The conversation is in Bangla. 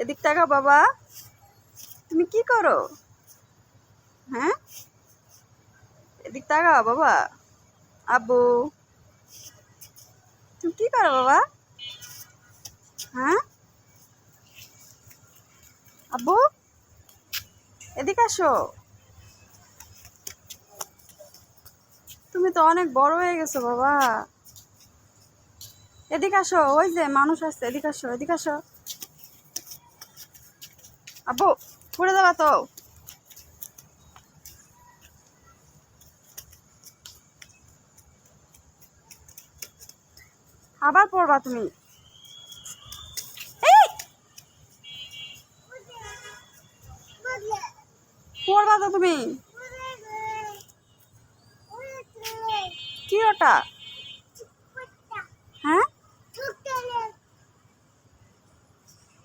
এদিক তাকাও বাবা, তুমি কি করো? হ্যাঁ, এদিক তাকাও বাবা। আব্বু, তুমি কি করো বাবা? হ্যাঁ আব্বু, এদিকে আসো। তুমি তো অনেক বড় হয়ে গেছো বাবা। এদিকে আসো, ওই যে মানুষ আসছে, এদিকে আসো, এদিকে আসো। আব্বু, পড়ে যাবা তো। আবার পড়বা তুমি। এই, পড়বা তো তুমি। কি ওটা?